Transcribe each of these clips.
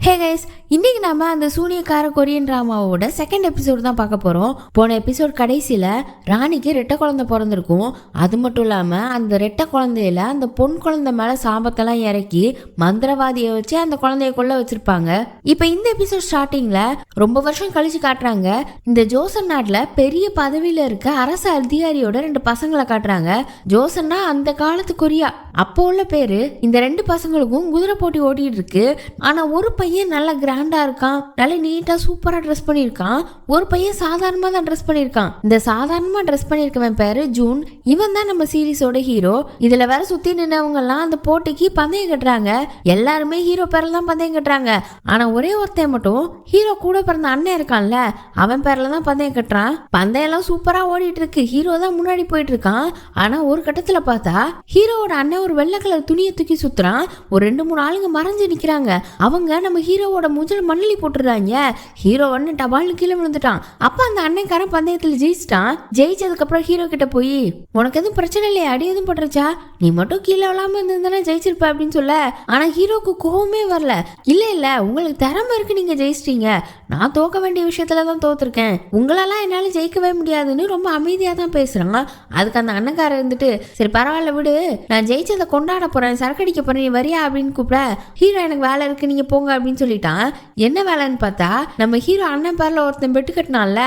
Hey guys, இன்னைக்கு நாம அந்த சூனியக்கார கொரியன் டிராமாவோட செகண்ட் எபிசோடு தான் பார்க்க போறோம். போன எபிசோட் கடைசியில ராணிக்கு ரெட்டை குழந்தை பிறந்திருக்கும். அது மட்டும் இல்லாம அந்த ரெட்டை குழந்தையில அந்த பொன் குழந்தை மேல சாபத்தெல்லாம் இறக்கி மந்திரவாதியை வச்சு அந்த குழந்தைய கொள்ள வச்சிருப்பாங்க. இப்ப இந்த எபிசோட் ஸ்டார்டிங்ல ரொம்ப வருஷம் கழிச்சு காட்டுறாங்க. இந்த ஜோசன் நாட்டுல பெரிய பதவியில இருக்க அரசு அதிகாரியோட 2 பசங்களை காட்டுறாங்க. ஜோசன்னா அந்த காலத்து கொரியா, அப்போ உள்ள பேரு. இந்த 2 பசங்களுக்கும் குதிரை போட்டி ஓட்டிட்டு இருக்கு. ஆனா ஒரு பையன் நல்லா கிராண்டா இருக்கான், நல்ல நீட்டா சூப்பரா ட்ரெஸ் பண்ணிருக்கான். ஒரு பையன் சாதாரணமா தான் ட்ரெஸ் பண்ணிருக்கான். இந்த சாதாரணமா ட்ரெஸ் பண்ணிருக்கவன் பேரு ஜூன். இவன் தான் நம்ம சீரிஸோட ஹீரோ. இதுல வேற சுத்தி நின்னவங்க எல்லாம் அந்த போட்டிக்கு பந்தயம் கட்டுறாங்க. எல்லாருமே ஹீரோ பேர்ல தான் பந்தயம் கட்டுறாங்க. ஆனா ஒரே ஒருத்தன் மட்டும் ஹீரோ கூட பிறந்த அண்ணன் இருக்கான்ல, அவன் பேர்ல தான் பந்தயம் கட்டுறான். பந்தயம் எல்லாம் சூப்பரா ஓடிட்டு இருக்கு. ஹீரோ தான் முன்னாடி போயிட்டு இருக்கான். ஆனா ஒரு கட்டத்துல பார்த்தா ஹீரோவோட அண்ணன் ஒரு வெள்ளை கலர் துணியை தூக்கி சுத்துறான். ஒரு 2-3 ஆளுங்க மறைஞ்சு நிக்கிறாங்க. அவங்க நம்ம ஹீரோவோட மூஞ்சில மண்ணலி போட்டுறாங்க. ஹீரோ வந்து டபால்னு கீழே விழுந்துட்டான். அப்ப அந்த அண்ணன்காரன் பந்தயத்துல ஜெயிச்சிட்டான். ஜெயிச்சதுக்கு அப்புறம் ஹீரோ கிட்ட போய், உனக்கு எதுவும் பிரச்சனை இல்லையா, அடி எதுவும் பட்டுருச்சா, நீ மட்டும் கீழே விழாம இருந்திருந்தானே ஜெயிச்சிருப்ப அப்படின்னு சொல்ல. ஆனா ஹீரோக்கு கோவமே வரல. இல்ல உங்களுக்கு திறமை இருக்கு, நீங்க ஜெயிச்சிட்டீங்க, நான் தோக்க வேண்டிய விஷயத்துலதான் தோத்துருக்கேன், உங்களெல்லாம் என்னால ஜெயிக்கவே முடியாதுன்னு ரொம்ப அமைதியா தான் பேசுறாங்க. அதுக்கு அந்த அண்ணன்காரன் இருந்துட்டு, சரி பரவாயில்ல விடு, நான் ஜெயிச்சதை கொண்டாட போறேன், சரக்கடிக்க போறேன், நீ வரியா அப்படின்னு கூப்பிட. ஹீரோ எனக்கு வேலை இருக்கு, நீங்க போங்க அப்படின்னு சொல்லிட்டான். என்ன வேலைன்னு பார்த்தா, நம்ம ஹீரோ அண்ணன் பேர்ல ஒருத்தன் பெட்டு கட்டினான்ல,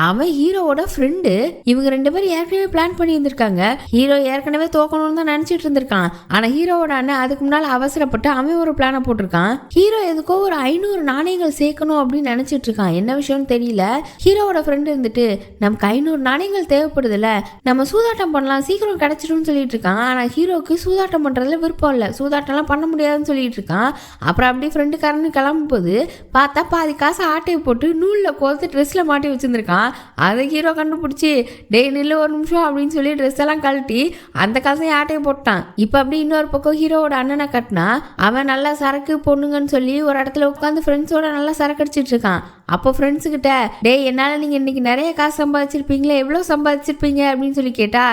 அவன் ஹீரோவோட ஃப்ரெண்டு. இவங்க 2 பேரும் ஏற்கனவே பிளான் பண்ணி இருந்திருக்காங்க. ஹீரோ ஏற்கனவே தோக்கணும்னு தான் நினைச்சிட்டு இருந்திருக்கான். ஆனா ஹீரோவோட அண்ணன் அதுக்கு முன்னால அவசரப்பட்டு அவன் ஒரு பிளானை போட்டிருக்கான். ஹீரோ எதுக்கோ ஒரு 500 நாணயங்கள் சேர்க்கணும் அப்படின்னு நினைச்சிட்டு இருக்கான். என்ன விஷயம்னு தெரியல. ஹீரோவோட ஃப்ரெண்டு இருந்துட்டு, நமக்கு 500 நாணயங்கள் தேவைப்படுதுல, நம்ம சூதாட்டம் பண்ணலாம், சீக்கிரம் கிடைச்சிடும் சொல்லிட்டு இருக்கான். ஆனா ஹீரோக்கு சூதாட்டம் பண்றதுல விருப்பம் இல்லை, சூதாட்டம்லாம் பண்ண முடியாதுன்னு சொல்லிட்டு இருக்கான். அப்புறம் அப்படியே ஃப்ரெண்டுக்காரன்னு கிளம்பும் போது பார்த்தா பாதி காசு ஆட்டையை போட்டு நூலில் கோர்த்து ட்ரெஸ்ல மாட்டி வச்சிருந்திருக்கான். அதை ஹீரோ கண்டுபிடிச்சி, டே நில்லு ஒரு நிமிஷம் அப்படின்னு சொல்லி ட்ரெஸ் எல்லாம் கழட்டி அந்த காசையும் ஆட்டையை போட்டான். இப்போ அப்படி இன்னொரு பக்கம் ஹீரோவோட அண்ணனை கட்டினா, அவன் நல்லா சரக்கு பொண்ணுங்கன்னு சொல்லி ஒரு இடத்துல உட்காந்து ஃப்ரெண்ட்ஸோட நல்லா சரக்கு அடிச்சிட்டு இருக்கான். அப்போ ஃப்ரெண்ட்ஸு கிட்ட, டே என்னால் நீங்கள் இன்னைக்கு நிறைய காசு சம்பாதிச்சிருப்பீங்களே, எவ்வளோ சம்பாதிச்சிருப்பீங்க அப்படின்னு சொல்லி கேட்டா,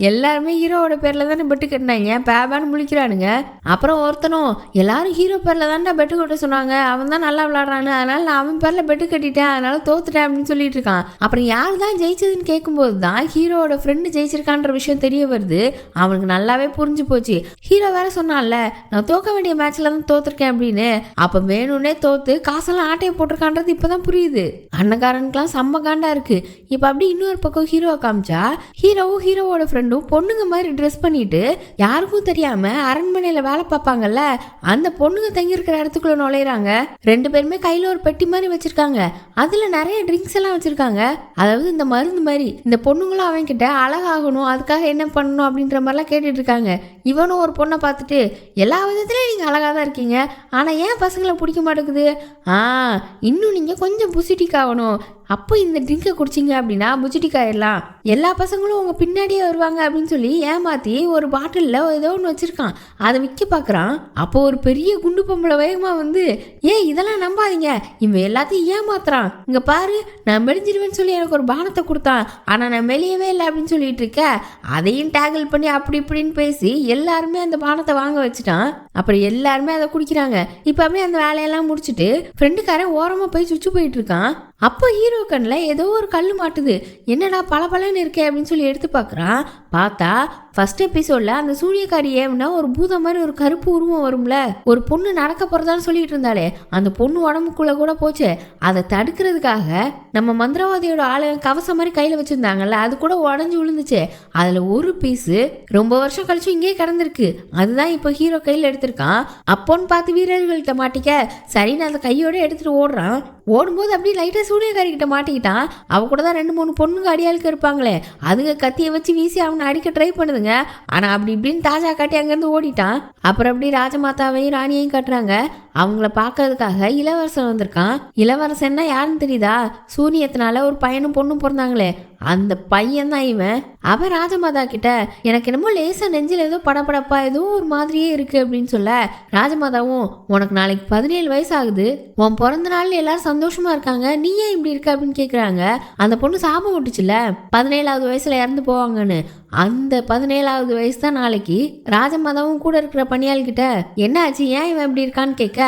எல்லாருமே ஹீரோவோட பேரில் தானே பெட்டு கட்டினாங்க, பேபான்னு முழிக்கிறானுங்க. அப்புறம் ஒருத்தனும், எல்லாரும் ஹீரோ பேரில் தானே பெட்டு கட்ட சொன்னாங்க, அவன் தான் நல்லா விளாட்றான்னு, அதனால நான் அவன் பேரில் பெட்டு கட்டிட்டேன், அதனால தோத்துட்டேன் அப்படின்னு சொல்லிட்டு இருக்கான். அப்புறம் யார் தான் ஜெயிச்சதுன்னு கேட்கும்போது தான் ஹீரோவோட ஃப்ரெண்டு ஜெயிச்சிருக்கான்ற விஷயம் தெரிய வருது. அவனுக்கு நல்லாவே புரிஞ்சு போச்சு. ஹீரோ வேற சொன்னான்ல, நான் தோக்க வேண்டிய மேட்ச்ல தான் தோத்துருக்கேன் அப்படின்னு. அப்போ வேணும்னே தோத்து காசெல்லாம் ஆட்டையை போட்டிருக்கான்றது இப்போதான் புரியுது. அண்ணக்காரனுக்குலாம் செம்ம காண்டா இருக்கு. இப்போ அப்படி இன்னொரு பக்கம் ஹீரோவை காமிச்சா, ஹீரோவும் ஹீரோவோட ஃப்ரெண்டும் பொண்ணுங்க மாதிரி ட்ரெஸ் பண்ணிட்டு யாருக்கும் தெரியாம அரண்மனையில வேலை பார்ப்பாங்கல்ல, அந்த பொண்ணுங்க தங்கி இருக்கிற இடத்துக்குள்ள நுழையிறாங்க. 2 பேருமே கையில ஒரு பெட்டி மாதிரி வச்சிருக்காங்க. அதுல நிறைய ட்ரிங்க்ஸ் எல்லாம் வச்சிருக்காங்க. அதாவது இந்த மருந்து மாதிரி. இந்த பொண்ணுங்களும் அவன் கிட்ட அழகாகணும், அதுக்காக என்ன பண்ணணும் அப்படின்ற மாதிரிலாம் கேட்டுட்டு இருக்காங்க. இவனும் ஒரு பொண்ணை பார்த்துட்டு, எல்லா விதத்துலயும் நீங்க அழகா தான் இருக்கீங்க, ஆனா ஏன் பசங்களை பிடிக்க மாட்டேங்குது, இன்னும் நீங்க கொஞ்சம் புசிட்டிக் ஆகணும், அப்போ இந்த ட்ரிங்கை குடிச்சிங்க அப்படின்னா புசிட்டிக் ஆயிடலாம், எல்லா பசங்களும் உங்க பின்னாடியே வருவாங்க அப்படின்னு சொல்லி ஏமாத்தி ஒரு பாட்டிலில் ஏதோ ஒன்று வச்சிருக்கான். அதை விற்க பார்க்குறான். அப்போ ஒரு பெரிய குண்டு பொம்பளை வேகமாக வந்து, இதெல்லாம் நம்பாதீங்க, இவன் எல்லாத்தையும் ஏமாத்துறான், இங்க பாரு நான் மெலிஞ்சிருவேன்னு சொல்லி எனக்கு ஒரு பானத்தை கொடுத்தான், ஆனா நான் மெலியவே இல்லை அப்படின்னு சொல்லிட்டு இருக்க. அதையும் டேக்கிள் பண்ணி அப்படி இப்படின்னு பேசி எல்லாருமே அந்த பானத்தை வாங்க வச்சுட்டான். அப்புறம் எல்லாருமே அதை குடிக்கிறாங்க. இப்போ அப்படியே அந்த வேலையெல்லாம் முடிச்சுட்டு ஃப்ரெண்டுக்காரன் ஓரமாக போய் சுச்சு போயிட்டு இருக்கான். அப்போ ஹீரோ கண்ணில் ஏதோ ஒரு கல் மாட்டுது. என்னடா பளபளன்னு இருக்கே அப்படின்னு சொல்லி எடுத்து பார்க்குறான். பார்த்தா ஃபர்ஸ்ட் எபிசோட்ல அந்த சூனியக்காரி ஏம்னா ஒரு பூதம் மாதிரி ஒரு கருப்பு உருவம் வரும்ல, ஒரு பொண்ணு நடக்க போறதான்னு சொல்லிட்டு இருந்தாலே, அந்த பொண்ணு உடம்புக்குள்ள கூட போச்சு. அதை தடுக்கிறதுக்காக நம்ம மந்திரவாதியோட ஆளு கவசம் மாதிரி கையில வச்சிருந்தாங்கல்ல, அது கூட உடஞ்சி விழுந்துச்சு. அதுல ஒரு பீஸு ரொம்ப வருஷம் கழிச்சு இங்கே கிடந்திருக்கு. அதுதான் இப்போ ஹீரோ கையில எடுத்திருக்கான். அப்போன்னு பார்த்து வீரர்கள்கிட்ட மாட்டிக்க சரின்னு அந்த கையோட எடுத்துட்டு ஓடுறான். ஓடும்போது அப்படியே லைட்டா சூனியக்காரி கிட்ட மாட்டிக்கிட்டான். அவ கூட தான் 2-3 பொண்ணுங்க அடியாளுக்கு இருப்பாங்களே, அதுங்க கத்தியை வச்சு வீசி அவனை அடிக்க ட்ரை பண்ணுதுங்க. ஆனா அப்படி இப்படின்னு தாஜா காட்டி அங்கேருந்து ஓடிட்டான். அப்புறம் அப்படி ராஜமாதாவையும் ராணியையும் கட்டுறாங்க. அவங்கள பார்க்கறதுக்காக இளவரசன் வந்திருக்கான். இளவரசன்னா யாருன்னு தெரியுதா, சூனியத்தினால ஒரு பையனும் பொண்ணும் பிறந்தாங்களே, அந்த பையன் தான் இவன். அவன் ராஜமாதா கிட்ட, எனக்கு என்னமோ லேசா நெஞ்சில் ஏதோ படப்படப்பா ஏதோ ஒரு மாதிரியே இருக்கு அப்படின்னு சொல்ல, ராஜமாதாவும், உனக்கு நாளைக்கு 17 வயசு ஆகுது, உன் பிறந்த நாள் எல்லாரும் சந்தோஷமா இருக்காங்க, நீ ஏன் இப்படி இருக்க அப்படின்னு கேட்குறாங்க. அந்த பொண்ணு சாபம் விட்டுச்சுல 17வது வயசுல இறந்து போவாங்கன்னு, அந்த 17வது வயசு தான் நாளைக்கு. ராஜமாதாவும் கூட இருக்கிற பணியாள் கிட்ட, என்ன ஆச்சு, ஏன் இவன் இப்படி இருக்கான்னு கேட்க,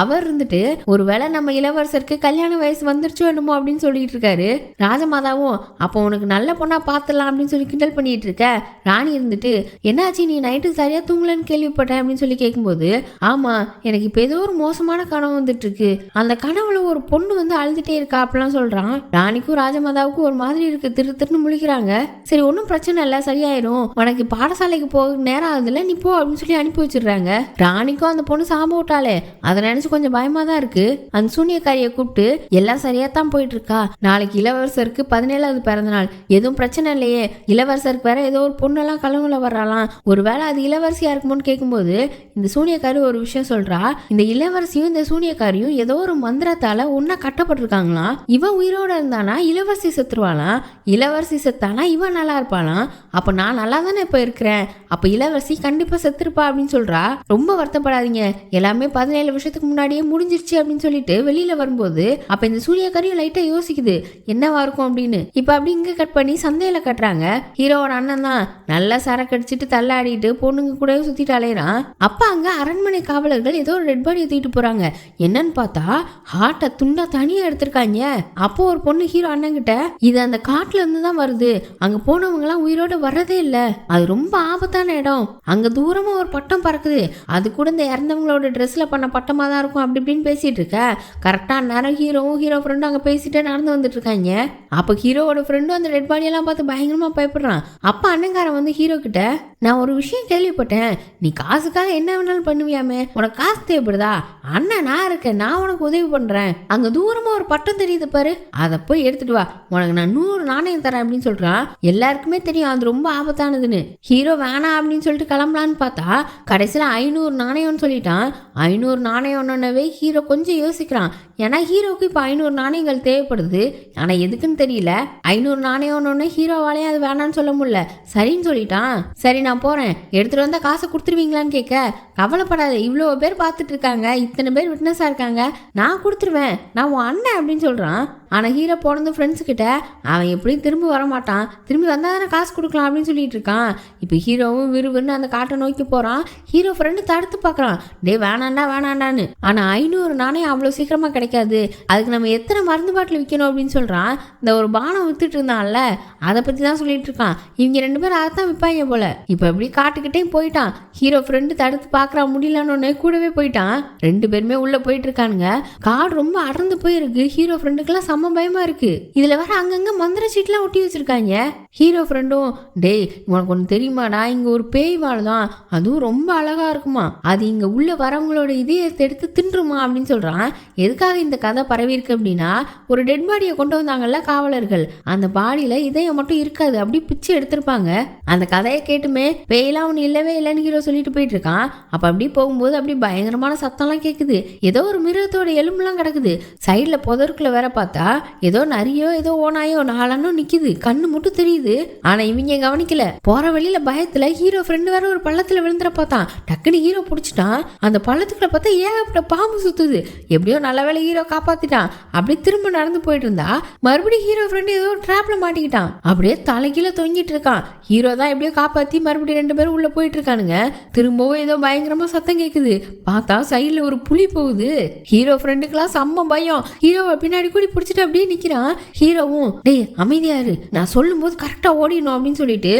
அவர் இருந்துட்டு ஒருவேளை நம்ம இளவரசருக்கு கல்யாண வயசு வந்துருச்சோ என்னமோ அப்படின்னு சொல்லிட்டு இருக்காரு. ராஜமாதாவும் அப்போ உனக்கு நல்ல பொண்ணா பாத்துடலாம் அப்படின்னு சொல்லி கிண்டல் பண்ணிட்டு இருக்க. ராணி இருந்துட்டு என்னாச்சு நீ நைட்டு சரியா தூங்கலன்னு கேள்விப்பட்டேன் அப்படின்னு சொல்லி கேட்கும்போது, ஆமா எனக்கு இப்ப ஏதோ ஒரு மோசமான கனவு வந்துட்டு இருக்கு, அந்த கனவுல ஒரு பொண்ணு வந்து அழுதுட்டே இருக்கா அப்படிலாம் சொல்றான். ராணிக்கும் ராஜமாதாவுக்கும் ஒரு மாதிரி இருக்கு, திரு திருன்னு முழிக்கிறாங்க. சரி ஒன்னும் பிரச்சனை இல்ல, சரியாயிரும், உனக்கு பாடசாலைக்கு போக நேரம் ஆகுதுல, நீ போ அப்படின்னு சொல்லி அனுப்பி வச்சிடுறாங்க. ராணிக்கும் அந்த பொண்ணு சாப விட்டாலே அதை நினைச்சு கொஞ்சம் பயமா தான் இருக்கு. அந்த சூனியக்காரியை கூப்பிட்டு எல்லாம் சரியா தான் போயிட்டு இருக்கா, நாளைக்கு இளவரசருக்கு 17வது பிறந்த நாள், எதுவும் பிரச்சனை இல்லையே, இளவரசருக்கு வேற ஏதோ ஒரு பொண்ணெல்லாம் கலங்குல வர்றாலாம், ஒருவேளை அது இளவரசியா இருக்குமோன்னு கேட்கும்போது இந்த சூனியக்காரி ஒரு விஷயம் சொல்றா. இந்த இளவரசியும் இந்த சூனியக்காரியும் ஏதோ ஒரு மந்திரத்தால ஒன்னா கட்டப்பட்டிருக்காங்களாம். இவன் உயிரோட இருந்தானா இளவரசி செத்துருவாளாம், இளவரசி செத்தானா இவன் நல்லா இருப்பாளாம். அப்ப நான் நல்லா தானே இப்ப இருக்கிறேன், அப்ப இளவரசி கண்டிப்பா செத்துருப்பா அப்படின்னு சொல்றா. ரொம்ப வருத்தப்படாதீங்க, எல்லாமே 17 வருஷத்துக்கு முன்னாடியே முடிஞ்சிருச்சு அப்படின்னு சொல்லிட்டு வெளியில வரும்போது அப்ப இந்த சூரியக்காரியும் லைட்டா யோசிக்குது என்னவா இருக்கும் அப்படின்னு. இப்ப அப்படி இங்க கட் பண்ணி சந்தையில கட்டுறாங்க. ஹீரோவோட அண்ணன் தான் நல்லா சரக்கு அடிச்சுட்டு தள்ளாடிட்டு பொண்ணுங்க கூட சுத்திட்டு அலையறான். அப்ப அங்க அரண்மனை காவலர்கள் ஏதோ ஒரு டெட் பாடியை தூக்கிட்டு போறாங்க. என்னன்னு பார்த்தா ஹார்ட்டை துண்டா தனியா எடுத்திருக்காங்க. அப்போ ஒரு பொண்ணு ஹீரோ அண்ணன் கிட்ட இது அந்த காட்டுல இருந்து தான் வருது, அங்க போனவங்க எல்லாம் உயிரோட வர்றதே இல்ல, அது ரொம்ப ஆபத்தான இடம், அங்க தூரமா ஒரு பட்டம் பறக்குது, அது கூட இந்த இறந்தவங்களோட ட்ரெஸ்ல பண்ண பட்டமா தான் இருக்கும் அப்படி இப்படின்னு பேசிட்டு இருக்க. கரெக்டா நேரம் ஹீரோவும் ஹீரோ ஃப்ரெண்டும் அங்க பேசிட்டு நடந்து வந்துட்டு இருக்காங்க. அப்ப ஹீரோவோட ஃப்ரெண்டும் அந்த டெட் பாடி எல்லாம் பார்த்து பயங்கரமா பயப்படுறான். அப்ப அண்ணங்காரன் வந்து ஹீரோ கிட்ட நான் ஒரு விஷயம் கேள்விப்பட்டேன், நீ காசுக்காக என்ன வேணாலும் பண்ணுவியாமே, உனக்கு காசு தேவைப்படுதா, அண்ணன் நான் இருக்கேன், நான் உனக்கு உதவி பண்றேன், அங்க தூரமா ஒரு பட்டம் தெரியுது பாரு, அதை போய் எடுத்துட்டு வா, உனக்கு நான் 100 நாணயம் தரேன் அப்படின்னு சொல்றான். எல்லாருக்குமே தெரியும் அது ரொம்ப ஆபத்தானதுன்னு. ஹீரோ வேணாம் அப்படின்னு சொல்லிட்டு கிளம்பலான்னு பார்த்தா கடைசியில 500 நாணயம்னு சொல்லிட்டான். 500 நாணயம்னவே ஹீரோ கொஞ்சம் யோசிக்கிறான். ஏன்னா ஹீரோக்கு இப்போ 500 நாணயங்கள் தேவைப்படுது, ஆனா எதுக்குன்னு தெரியல. 500 நாணயம்னு ஹீரோவாலேயே அது வேணான்னு சொல்ல முடியல. சரின்னு சொல்லிட்டான். சரி நான் போறேன், எடுத்துட்டு வந்தா காசை கொடுத்துருவீங்களான்னு கேட்க, கவலைப்படாத, இவ்வளோ பேர் பார்த்துட்டு இருக்காங்க, இத்தனை பேர் விட்னஸா இருக்காங்க, நான் கொடுத்துருவேன், நான் உன் அண்ணன் அப்படின்னு சொல்றான். ஆனால் ஹீரோ போனது ஃப்ரெண்ட்ஸ் கிட்ட அவன் எப்படியும் திரும்ப வரமாட்டான், திரும்பி வந்தால் தானே காசு கொடுக்கலாம் அப்படின்னு சொல்லிட்டு இருக்கான். இப்போ ஹீரோவும் விறுவிறுன்னு அந்த காட்டை நோக்கி போகிறான். ஹீரோ ஃப்ரெண்டு தடுத்து பார்க்குறான், டே வேணாண்டா வேணாண்டான்னு. ஆனால் 500 நாணயம் அவ்வளோ சீக்கிரமாக கிடைக்காது, அதுக்கு நம்ம எத்தனை மருந்து பாட்டில் விற்கணும் அப்படின்னு சொல்கிறான். இந்த ஒரு பானம் வித்துட்டு இருந்தான்ல அதை பற்றி தான் சொல்லிட்டு இருக்கான். இவங்க 2 பேரும் அதை தான் விற்பாங்க போல. இப்போ எப்படி காட்டுக்கிட்டே போயிட்டான். ஹீரோ ஃப்ரெண்டு தடுத்து பார்க்குறான், முடியலன்னு கூடவே போயிட்டான். 2 பேருமே உள்ளே போயிட்டு இருக்கானுங்க. காடு ரொம்ப அடர்ந்து போயிருக்கு. ஹீரோ ஃப்ரெண்டுக்கெல்லாம் செம்ம பயமா இருக்கு. இதுல வர அங்கங்க மந்திர சீட்லாம் ஒட்டி வச்சிருக்காங்க. ஹீரோ ஃப்ரெண்டும் டேய் உனக்கு ஒன்று தெரியுமாடா, இங்க ஒரு பேய் வாழுதான், அதுவும் ரொம்ப அழகா இருக்குமா, அது இங்க உள்ள வரவங்களோட இதயத்தை எடுத்து தின்றுமா அப்படின்னு சொல்றான். எதுக்காக இந்த கதை பரவி இருக்கு அப்படின்னா, ஒரு டெட் பாடியை கொண்டு வந்தாங்கல்ல காவலர்கள், அந்த பாடியில இதயம் மட்டும் இருக்காது, அப்படி பிச்சு எடுத்திருப்பாங்க. அந்த கதையை கேட்டுமே பேயெல்லாம் ஒன்று இல்லவே இல்லைன்னு ஹீரோ சொல்லிட்டு போயிட்டு இருக்கான். அப்ப அப்படி போகும்போது அப்படி பயங்கரமான சத்தம்லாம் கேட்குது. ஏதோ ஒரு மிருகத்தோட எலும்புலாம் கிடக்குது. சைட்ல புதருக்குள்ள வேற பார்த்தா ஏதோ நரியோ ஏதோ ஓனாயோ 4 நிக்குது, கண்ணு மட்டும் தெரியுது. ஆனா இவங்க கவனிக்கல. போற வழியில பயத்துல ஹீரோ ஃப்ரெண்டு வேற ஒரு பள்ளத்துல விழுந்துற பார்த்தான். டக்குனு ஹீரோ பிடிச்சிட்டான். அந்த பள்ளத்துக்குள்ள பார்த்தா ஏகப்பட்ட பாம்பு சுத்துது. எப்படியோ நல்ல வேலை ஹீரோ காப்பாத்திட்டான். அப்படியே திரும்ப நடந்து போயிட்டு இருந்தா மறுபடியும் ஹீரோ ஃப்ரெண்டு ஏதோ ட்ராப்ல மாட்டிக்கிட்டான். அப்படியே தலைகீழ தொங்கிட்டு இருக்கான். ஹீரோ தான் எப்படியோ காப்பாத்தி மறுபடியும் 2 பேரும் உள்ள போயிட்டு இருக்கானுங்க. திரும்பவும் ஏதோ பயங்கரமா சத்தம் கேக்குது. பார்த்தா சைட்ல ஒரு புலி போகுது. ஹீரோ ஃப்ரெண்டுக்கெல்லாம் செம்ம பயம். ஹீரோவை பின்னாடி கூடி பிடிச்சிட்டு அப்படியே நிக்கிறான். ஹீரோவும் டேய் அமைதியாரு, நான் சொல்லும் போது கரெக்டா ஓடிடணும் அப்படின்னு சொல்லிட்டு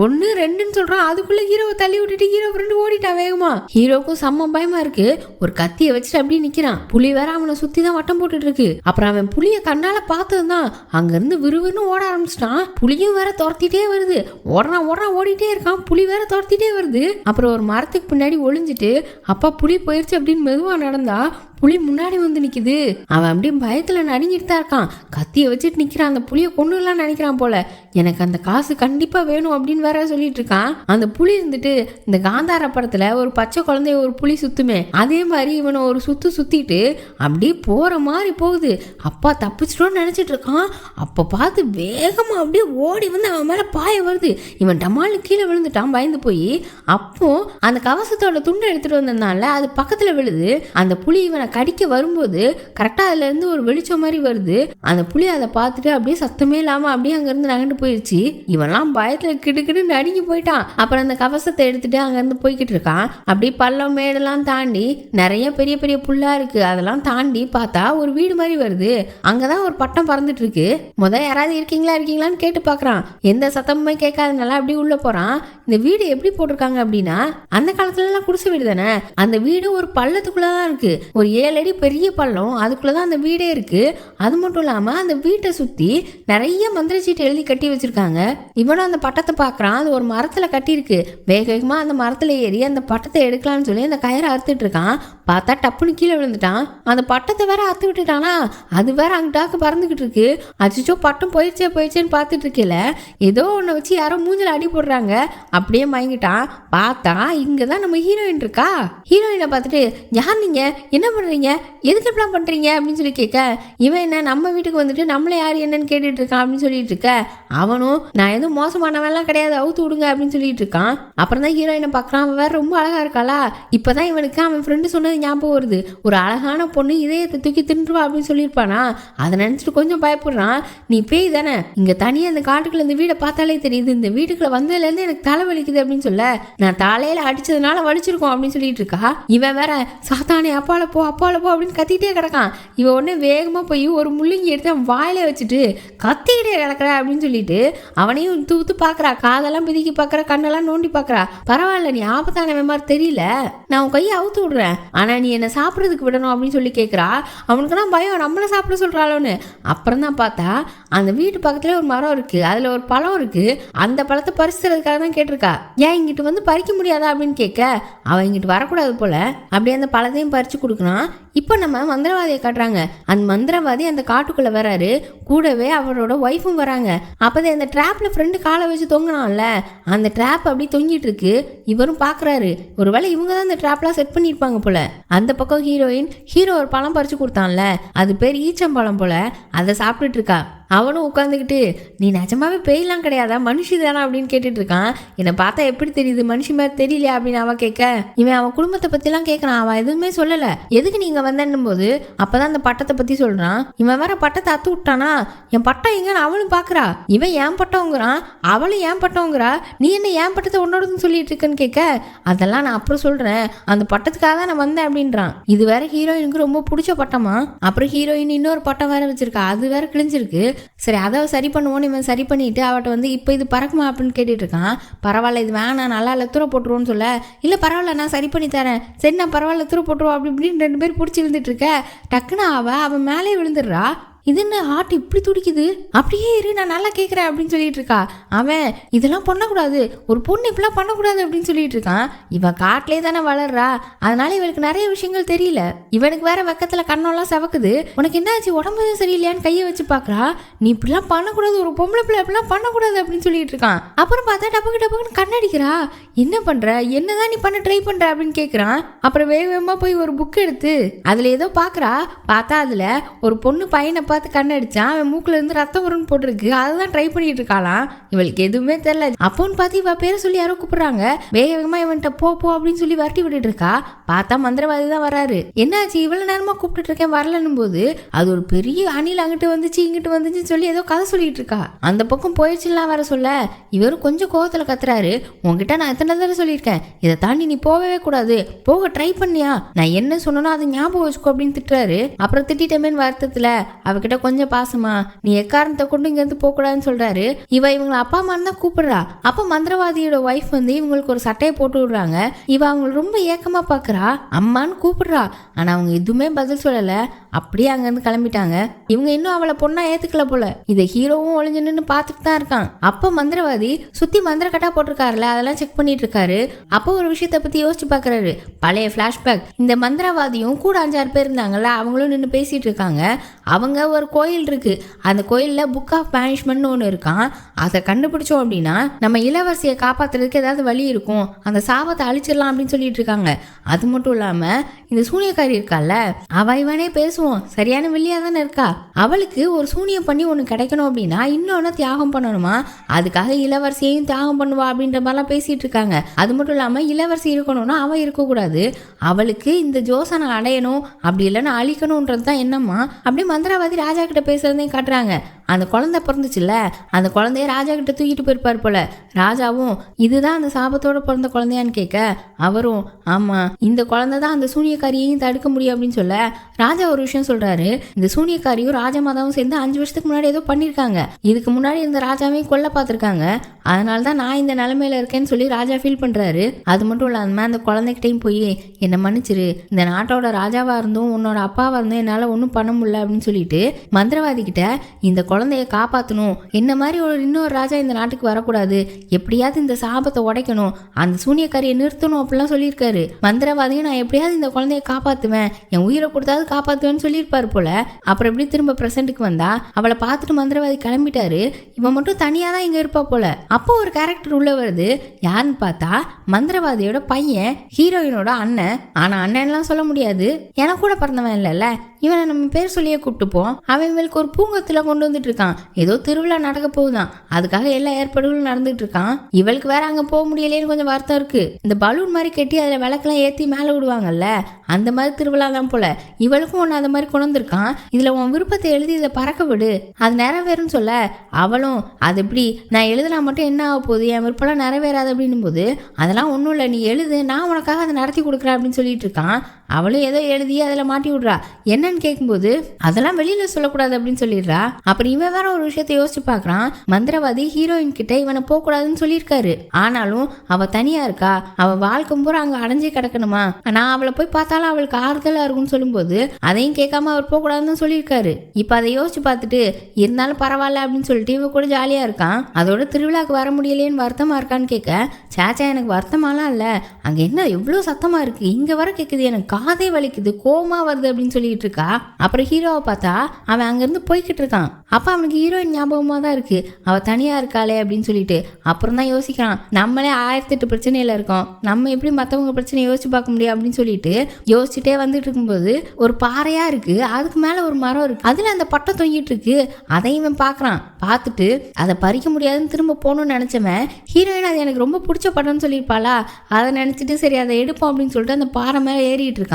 1 2ன்னு சொல்றான். அதுக்குள்ள ஹீரோவை தள்ளி விட்டுட்டு ஹீரோ ஃப்ரெண்டு ஓடிட்டான் வேகமா. ஹீரோக்கும் செம்ம பயமா இருக்கு. ஒரு கத்தியை வச்சுட்டு அப்படியே நிக்கிறான். புலி வேற அவனை சுத்தி தான் வட்டம் போட்டுட்டு இருக்கு. அப்புறம் அவன் புலிய கண்ணால பார்த்ததுதான் அங்க இருந்து விறுவிறுன்னு ஓட ஆரம்பிச்சிட்டான். புலியும் வேற துரத்திட்டே வருது. ஓடுறான் ஓடிட்டே இருக்கான். புலி வேற துரத்திட்டே வருது. அப்புறம் ஒரு மரத்துக்கு பின்னாடி ஒளிஞ்சிட்டு அப்பா புலி போயிருச்சு அப்படின்னு மெதுவா நடந்தா புலி முன்னாடி வந்து நிக்குது. அவன் அப்படியே பயத்துல நடுங்கிட்டு தான் இருக்கான். கத்தியை வச்சுட்டு நிக்கிறான். அந்த புலியை கொண்டுலாம் நினைக்கிறான் போல. எனக்கு அந்த காசு கண்டிப்பா வேணும் அப்படின்னு வேற சொல்லிட்டு இருக்கான். அந்த புலி இருந்துட்டு இந்த காந்தார படத்துல ஒரு பச்சை குழந்தைய ஒரு புலி சுத்துமே, அதே மாதிரி இவனை ஒரு சுத்திட்டு அப்படியே போற மாதிரி போகுது. அப்பா தப்பிச்சிட்டோன்னு நினைச்சிட்டு இருக்கான். அப்ப பார்த்து வேகமா அப்படியே ஓடி வந்து அவன் மேல பாய வருது. இவன் டமால்னு கீழே விழுந்துட்டான். முடிச்சிட்டான் பயந்து போய். அப்போ அந்த கவசத்தோட துண்டை எடுத்துட்டு வந்ததுனால அது பக்கத்துல விழுது. அந்த புலி இவனை கடிக்க வரும்போது கரெக்டா அதுல இருந்து ஒரு வெளிச்சம் மாதிரி வருது. அந்த புலி அதை பார்த்துட்டு அப்படியே சத்தமே இல்லாம அப்படியே அங்க இருந்து நகண்டு போயிடுச்சு. இவன்லாம் பயத்துல கிடுக்கிட்டு நடுங்கி போயிட்டான். அப்புறம் அந்த கவசத்தை எடுத்துட்டு அங்க இருந்து போய்கிட்டு இருக்கான். அப்படியே பள்ளம் மேடெல்லாம் தாண்டி நிறைய பெரிய பெரிய புல்லா இருக்கு. அதெல்லாம் தாண்டி பார்த்தா ஒரு வீடு மாதிரி வருது. அங்கதான் ஒரு பட்டம் பறந்துட்டு இருக்கு. யாராவது இருக்கீங்களான்னு கேட்டு பாக்குறான். எந்த சத்தமுமே கேட்காதனால அப்படி உள்ள போறான். இந்த வீடு எப்படி போட்டிருக்காங்க அப்படின்னா, அந்த காலத்துல எல்லாம் குடிசை வீடு தானே. அந்த வீடு ஒரு பள்ளத்துக்குள்ளதான் இருக்கு. ஒரு 7 அடி பெரிய பள்ளம், அதுக்குள்ளதான் அந்த வீடே இருக்கு. அது மட்டும் இல்லாம அந்த வீட்டை சுத்தி நிறைய மந்திர சீட்டு எழுதி கட்டி வச்சிருக்காங்க. இவனும் அந்த பட்டத்தை பாக்குறான். அது ஒரு மரத்துல கட்டி இருக்கு. வேக வேகமா அந்த மரத்துல ஏறி அந்த பட்டத்தை எடுக்கலாம்னு சொல்லி அந்த கயிறை அறுத்துட்டு இருக்கான். பார்த்தா டப்புன்னு கீழே விழுந்துட்டான். அந்த பட்டத்தை வேற அறுத்து விட்டுட்டானா, அது வேற அங்கிட்டாக்கு பறந்துகிட்டு இருக்கு. அச்சோ பட்டம் போயிடுச்சேன்னு பார்த்துட்டு இருக்கல, ஏதோ ஒன்று வச்சு யாரோ மூஞ்சில அடி போடுறாங்க. அப்படியே மயங்கிட்டான். பார்த்தா இங்கதான் நம்ம ஹீரோயின் இருக்கா. ஹீரோயினை பார்த்துட்டு, யார் நீங்க, என்ன பண்றீங்க, எதுக்கு இப்படிலாம் பண்றீங்க அப்படின்னு சொல்லி கேட்க, இவன் என்ன நம்ம வீட்டுக்கு வந்துட்டு நம்மள யார் என்னன்னு கேட்டுட்டு இருக்கான் அப்படின்னு சொல்லிட்டு இருக்க. அவனும் நான் எதுவும் மோசமானவெல்லாம் கிடையாது, அவுத்து விடுங்க அப்படின்னு சொல்லிட்டு இருக்கான். அப்புறம் தான் ஹீரோயினை பார்க்கறான். அவன் வேற ரொம்ப அழகா இருக்காளா. இப்பதான் இவனுக்கு அவன் ஃப்ரெண்டு சொன்னது ஞாபகம் வருது. ஒரு அழகான பொண்ணு இதயத்தை தூக்கி தின்றுவா அப்படின்னு சொல்லியிருப்பானா. அதை நினைச்சிட்டு கொஞ்சம் பயப்படுறான். நீ பேய் தானே, இங்க தனியா அந்த காட்டுக்குள்ள இந்த வீடை பார்த்தாலே தெரியுது, இந்த வீட்டுக்குள்ள வந்ததுல இருந்து எனக்கு தலை வலிக்குது அப்படின்னு சொல்ல, நான் தலையில அடிச்சதுனால வலிச்சிருக்கோம் அப்படின்னு சொல்லிட்டு இருக்கா. இவன் வேற சாத்தானே அப்பால போ அப்படின்னு கத்திட்டே கிடக்கான். இவன் உடனே வேகமா போய் ஒரு முள்ளங்கி எடுத்து அவன் வாயில வச்சுட்டு கத்திக்கிட்டே கிடக்குற அப்படின்னு சொல்லிட்டு அவனையும் தூத்து பாக்குறா. காதெல்லாம் பிதிக்கி பாக்குற, கண்ணெல்லாம் நோண்டி பாக்குறா. பரவாயில்ல, நீ ஆபத்தானவன் மாதிரி தெரியல, நான் உன் கையை அவுத்து விடுறேன், ஆனா நீ என்ன சாப்பிட்றதுக்கு விடணும் அப்படின்னு சொல்லி கேட்குறா. அவனுக்குலாம் பயம், நம்மளை சாப்பிட சொல்கிறாளோன்னு. அப்புறம் தான் பார்த்தா அந்த வீட்டு பக்கத்துல ஒரு மரம் இருக்கு, அதுல ஒரு பழம் இருக்கு. அந்த பழத்தை பறிச்சுறதுக்காக தான் கேட்டிருக்கா. ஏன் இங்கிட்டு வந்து பறிக்க முடியாதா அப்படின்னு கேட்க, அவன் இங்கிட்டு வரக்கூடாது போல. அப்படியே அந்த பழத்தையும் பறிச்சு கொடுக்கணும். இப்போ நம்ம மந்திரவாதியை காட்டுறாங்க. அந்த மந்திரவாதி அந்த காட்டுக்குள்ள வராரு. கூடவே அவரோட ஒய்ஃபும் வராங்க. அப்போதான் இந்த ட்ராப்ல ஃப்ரெண்டு காலை வச்சு தொங்கினான்ல, அந்த ட்ராப் அப்படி தொங்கிட்டு இருக்கு. இவரும் பாக்குறாரு, ஒருவேளை இவங்க தான் இந்த ட்ராப்லாம் செட் பண்ணிருப்பாங்க போல. அந்த பக்கம் ஹீரோ ஒரு பழம் பறிச்சு கொடுத்தான்ல, அது பேர் ஈச்சம்பழம் போல. அதை சாப்பிட்டுட்டு இருக்கா. அவனும் உட்காந்துக்கிட்டு, நீ நிஜமாவே பேயெல்லாம் கிடையாதா, மனுஷி தானா அப்படின்னு கேட்டுட்டு இருக்கான். என்னை பார்த்தா எப்படி தெரியுது, மனுஷி மாதிரி தெரியலையா அப்படின்னு அவன் கேட்க, இவன் அவன் குடும்பத்தை பத்திலாம் கேட்கறான். அவன் எதுவுமே சொல்லல. எதுக்கு நீங்க வந்தேன்னும் போது அப்பதான் அந்த பட்டத்தை பத்தி சொல்றான். இவன் வேற பட்டத்தை அத்து விட்டானா, என் பட்டம் எங்கன்னு அவளும் பாக்குறா. இவன் ஏன் பட்டம்ங்கிறான், அவளும் ஏன் பட்டம்ங்கிறா. நீ என்ன ஏன் பட்டத்தை உன்னோடதுன்னு சொல்லிட்டு இருக்கன்னு கேட்க, அதெல்லாம் நான் அப்புறம் சொல்றேன், அந்த பட்டத்துக்காக தான் நான் வந்தேன் அப்படின்றான். இது வேற ஹீரோயினுக்கு ரொம்ப பிடிச்ச பட்டமா. அப்புறம் ஹீரோயின் இன்னொரு பட்டம் வேற வச்சிருக்கா, அது வேற கிழிஞ்சிருக்கு. சரி, அதை சரி பண்ணுவோன்னு இவன் சரி பண்ணிட்டு அவட்ட வந்து இப்போ இது பறக்குமா அப்படின்னு கேட்டுட்டு இருக்கான். பரவாயில்ல, இது வேணாம், நல்லா இல்லை, தூர போட்டுருவோன்னு சொல்ல, இல்லை பரவாயில்ல நான் சரி பண்ணி தரேன், சரி நான் பரவாயில்ல தூர போட்டுருவோம் அப்படி இப்படின்னு 2 பேர் பிடிச்சி விழுந்துட்டு இருக்க. டக்குன்னு அவன் மேலே விழுந்துடுறா. இது என்ன ஹார்ட் இப்படி துடிக்குது, அப்படியே இரு நான் நல்லா கேட்குறேன் அப்படின்னு சொல்லிட்டு இருக்கா. அவன் இதெல்லாம் பண்ணக்கூடாது, ஒரு பொண்ணு இப்படிலாம் பண்ணக்கூடாது அப்படின்னு சொல்லிட்டு இருக்கான். இவன் காட்டிலே தானே வளர்றா, அதனால இவளுக்கு நிறைய விஷயங்கள் தெரியல. இவனுக்கு வேற வெக்கத்துல கண்ணெல்லாம் செவக்குது. உனக்கு என்னாச்சு, உடம்பு சரியில்லையான்னு கையை வச்சு பாக்குறா. நீ இப்படிலாம் பண்ணக்கூடாது, ஒரு பொம்பளை பிள்ளை அப்படிலாம் பண்ணக்கூடாது அப்படின்னு சொல்லிட்டு இருக்கான். அப்புறம் பார்த்தா டப்புக்குன்னு கண்ணடிக்கிறா. என்ன பண்ற, என்னதான் நீ பண்ண ட்ரை பண்ற அப்படின்னு கேட்குறான். அப்புறம் வேகமா போய் ஒரு புக் எடுத்து அதுல ஏதோ பாக்குறா. பார்த்தா அதுல ஒரு பொண்ணு பையனை பார்த்து கண்ணடிச்சான். அவன் மூக்குல இருந்து ரத்தம் வரும்னு போட்டிருக்கு. அதுதான் ட்ரை பண்ணிட்டு இருக்காளாம். இவளுக்கு எதுவுமே தெரியல. அப்போன்னு பார்த்து இவ பேரை சொல்லி யாரோ கூப்பிடுறாங்க. வேகமா இவன்ட்ட போ அப்படின்னு சொல்லி வரட்டி விட்டுட்டு இருக்கா. பார்த்தா மந்திரவாதி தான் வராரு. என்னாச்சு, இவ்வளவு நேரமா கூப்பிட்டு இருக்கேன் வரலன்னும் போது அது ஒரு பெரிய அணில் அங்கிட்டு வந்துச்சு இங்கிட்டு வந்துச்சுன்னு சொல்லி ஏதோ கதை சொல்லிட்டு இருக்கா. அந்த பக்கம் போயிடுச்சுலாம் வர சொல்ல இவரும் கொஞ்சம் கோவத்துல கத்துறாரு. உங்ககிட்ட நான் எத்தனை தடவை சொல்லியிருக்கேன், இதை தாண்டி நீ போகவே கூடாது, போக ட்ரை பண்ணியா, நான் என்ன சொன்னனோ அதை ஞாபகம் வச்சுக்கோ அப்படின்னு திட்டுறாரு. அப்புறம் திட்டமேன்னு வருத்தத்துல அவகிட்ட கொஞ்சம் பாசமா, நீ எக்காரணத்தை கொண்டு இங்க இருந்து போக கூடாதுன்னு சொல்றாரு. இவங்களை அப்பா அம்மான்னு தான் கூப்பிடுறா. அப்ப மந்திரவாதியோட ஒய்ஃப் வந்து இவங்களுக்கு ஒரு சட்டையை போட்டு விடுறாங்க. இவ அவங்க ரொம்ப ஏக்கமா பாக்குறா, அம்மான்னு கூப்பிடுறா. ஆனா அவங்க எதுவுமே பதில் சொல்லல. அப்படியே அங்கிருந்து கிளம்பிட்டாங்க. இவங்க இன்னும் அவளை பொண்ணா ஏத்துக்கல போல. இதை ஹீரோவும் ஒளிஞ்சு நின்று பார்த்துட்டு தான் இருக்கான். அப்ப மந்திரவாதி சுத்தி மந்திர கட்டா போட்டிருக்காருல, அதெல்லாம் செக் பண்ணிட்டு இருக்காரு. அப்போ ஒரு விஷயத்த பத்தி யோசிச்சு பாக்குறாரு. பழைய பிளாஷ்பேக். இந்த மந்திரவாதியும் கூட 5-6 பேர் இருந்தாங்கல்ல, அவங்களும் நின்று பேசிட்டு இருக்காங்க. அவங்க ஒரு கோயில் இருக்கு. அந்த கோயில்ல புக் ஆஃப் பேனிஷ்மெண்ட்னு ஒன்று இருக்கான். அதை கண்டுபிடிச்சோம் அப்படின்னா நம்ம இளவரசியை காப்பாத்துறதுக்கு ஏதாவது வழி இருக்கும், அந்த சாபத்தை அழிச்சிடலாம் அப்படின்னு சொல்லிட்டு இருக்காங்க. அது மட்டும் இல்லாம இந்த சூனியக்காரி இருக்கால, அவ இவனே பேசுவோம் சரியான வெளியா தானே இருக்கா. அவளுக்கு ஒரு சூனியம் பண்ணி ஒன்று கிடைக்கணும் அப்படின்னா இன்னொன்னு தியாகம் பண்ணணுமா, அதுக்காக இளவரசியையும் தியாகம் பண்ணுவா அப்படின்ற மாதிரிலாம் பேசிட்டு இருக்காங்க. அது மட்டும் இல்லாம இளவரசி இருக்கணும்னா அவ இருக்கக்கூடாது, அவளுக்கு இந்த ஜோசனை அடையணும் அப்படி இல்லைன்னா அழிக்கணும்ன்றது தான் என்னம்மா. அப்படி மந்திரவாதி ராஜா கிட்ட பேசுறதையும் காட்டுறாங்க. அந்த குழந்தை பிறந்துச்சுல்ல, அந்த குழந்தைய ராஜா கிட்ட தூக்கிட்டு போயிருப்பார் போல. ராஜாவும் இதுதான் அந்த சாபத்தோட பிறந்த குழந்தையான்னு கேட்க அவரும் ஆமா இந்த குழந்தை தான் அந்த சூனியக்காரியையும் தடுக்க முடியும் அப்படின்னு சொல்ல ராஜா ஒரு விஷயம் சொல்றாரு. இந்த சூனியக்காரியும் ராஜமாதாவும் சேர்ந்து 5 வருஷத்துக்கு முன்னாடி ஏதோ பண்ணிருக்காங்க, இதுக்கு முன்னாடி இந்த ராஜாவையும் கொல்ல பார்த்திருக்காங்க, அதனால தான் நான் இந்த நிலைமையில இருக்கேன்னு சொல்லி ராஜா ஃபீல் பண்றாரு. அது மட்டும் இல்லாம அந்த குழந்தைகிட்டையும் போய் என்ன மன்னிச்சிரு, இந்த நாட்டோட ராஜாவா இருந்தும் உன்னோட அப்பாவா இருந்தும் என்னால ஒன்றும் பண்ண முடியல அப்படின்னு சொல்லிட்டு மந்திரவாதி கிட்ட இந்த குழந்தைய காப்பாற்றணும், என்ன மாதிரி இன்னொரு ராஜா இந்த நாட்டுக்கு வரக்கூடாது, எப்படியாவது இந்த சாபத்தை உடைக்கணும், அந்த சூனியக்காரியை நிறுத்தணும் அப்படிலாம் சொல்லியிருக்காரு. மந்திரவாதியும் நான் எப்படியாவது இந்த குழந்தைய காப்பாற்றுவேன், என் உயிரை கொடுத்தாவது காப்பாற்றுவேன்னு சொல்லியிருப்பாரு போல. அப்புறம் எப்படி திரும்ப பிரசன்ட்டுக்கு வந்தா அவளை பார்த்துட்டு மந்திரவாதி கிளம்பிட்டாரு. இவன் மட்டும் தனியாக தான் இங்கே இருப்பா போல. அப்போ ஒரு கேரக்டர் உள்ள வருது. யாருன்னு பார்த்தா மந்திரவாதியோட பையன், ஹீரோயினோட அண்ணன். ஆனால் அண்ணன்லாம் சொல்ல முடியாது, எனக்கு கூட பிறந்தவன் இல்லைல்ல, இவனை நம்ம பேர் சொல்லியே கூப்பிட்டுப்போம். அவன் இவளுக்கு ஒரு பூங்கத்தில் கொண்டு வந்துட்டு இருக்கான், ஏதோ திருவிழா நடக்க போகுதான், அதுக்காக எல்லா ஏற்பாடுகளும் நடந்துட்டு இருக்கான். இவளுக்கு வேற அங்கே போக முடியலேன்னு கொஞ்சம் வருத்தம் இருக்கு. இந்த பலூன் மாதிரி கட்டி அதில் விளக்கெல்லாம் ஏற்றி மேலே விடுவாங்கல்ல, அந்த மாதிரி திருவிழா தான் போல. இவளுக்கும் ஒன்று அந்த மாதிரி கொண்டு வந்திருக்கான். இதில் உன் விருப்பத்தை எழுதி இதை பறக்க விடு, அது நிறைவேறும்னு சொல்ல அவளும் அது எப்படி நான் எழுதுனா மட்டும் என்ன ஆக போகுது, என் விருப்பம்லாம் நிறைவேறாது அப்படின்னும் போது அதெல்லாம் ஒன்றும் இல்லை, நீ எழுது, நான் உனக்காக அதை நடத்தி கொடுக்குறேன் அப்படின்னு சொல்லிட்டு இருக்கான். அவளும் ஏதோ எழுதி அதில் மாட்டி விடுறா. என்னன்னு கேட்கும்போது அதெல்லாம் வெளியில சொல்லக்கூடாது அப்படின்னு சொல்லிடுறா. அப்புறம் இவன் வேற ஒரு விஷயத்த யோசிச்சு பார்க்கறான். மந்திரவாதி ஹீரோயின் கிட்ட இவனை போகக்கூடாதுன்னு சொல்லியிருக்காரு, ஆனாலும் அவ தனியா இருக்கா, அவ வாழ்க்கை பூரா அங்க அடைஞ்சு கிடக்கணுமா, நான் அவளை போய் பார்த்தாலும் அவளுக்கு ஆறுதலா இருக்கும்னு சொல்லும்போது அதையும் கேட்காம அவர் போகக்கூடாதுன்னு சொல்லியிருக்காரு. இப்ப அதை யோசிச்சு பார்த்துட்டு இருந்தாலும் பரவாயில்ல அப்படின்னு சொல்லிட்டு இவ கூட ஜாலியா இருக்கான். அதோட திருவிழாக்கு வர முடியலையேன்னு வருத்தமா இருக்கான்னு கேட்க சாச்சா எனக்கு வருத்தமாலாம் இல்ல, அங்க என்ன எவ்வளவு சத்தமா இருக்கு, இங்க வர கேக்குது, எனக்கு காதே வலிக்குது, கோமா வருது அப்படின்னு சொல்லிட்டு இருக்கா. அப்புறம் ஹீரோவை பார்த்தா அவன் அங்கிருந்து போய்கிட்டு இருக்கான். அப்ப அவனுக்கு ஹீரோயின் ஞாபகமா தான் இருக்கு, அவ தனியா இருக்காளே அப்படின்னு சொல்லிட்டு. அப்புறம் தான் யோசிக்கிறான், நம்மளே 1008 பிரச்சனையில இருக்கோம், நம்ம எப்படி மற்றவங்க பிரச்சனை யோசிச்சு பார்க்க முடியும் அப்படின்னு சொல்லிட்டு யோசிச்சுட்டே வந்துட்டு இருக்கும்போது ஒரு பாறையா இருக்கு, அதுக்கு மேல ஒரு மரம் இருக்கு, அதுல அந்த பட்டம் தொங்கிட்டு இருக்கு. அதையும் இவன் பாக்குறான். பார்த்துட்டு அதை பறிக்க முடியாதுன்னு திரும்ப போகணும்னு நினைச்சவன் ஹீரோயின் அது எனக்கு ரொம்ப பிடிச்ச படம்னு சொல்லியிருப்பாளா, அதை நினைச்சிட்டு சரி அதை எடுப்போம் அப்படின்னு சொல்லிட்டு அந்த பாறை மேல ஏறிட்டு இருக்கான்.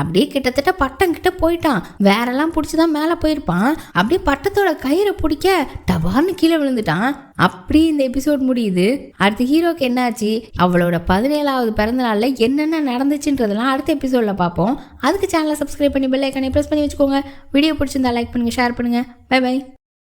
அப்படியே கிட்டத்தட்ட பட்டம் கிட்ட போயிட்டான். வேறெல்லாம் பிடிச்சிதான் மேல போயிருப்பான். அப்படியே பட்டத்தோட கயிறை பிடிக்க டபார்னு கீழே விழுந்துட்டான். அப்படி இந்த எபிசோட் முடியுது. அடுத்து ஹீரோக்கு என்னாச்சு, அவளோட 17வது பிறந்த நாள்ல என்னென்ன நடந்துச்சுன்றதெல்லாம் அடுத்த எபிசோட்ல பார்ப்போம். அதுக்கு சேனலை சப்ஸ்கிரைப் பண்ணி பெல் ஐக்கானை பிரஸ் பண்ணி வச்சுக்கோங்க. வீடியோ பிடிச்சிருந்தா லைக் பண்ணுங்க, ஷேர் பண்ணுங்க. Bye by.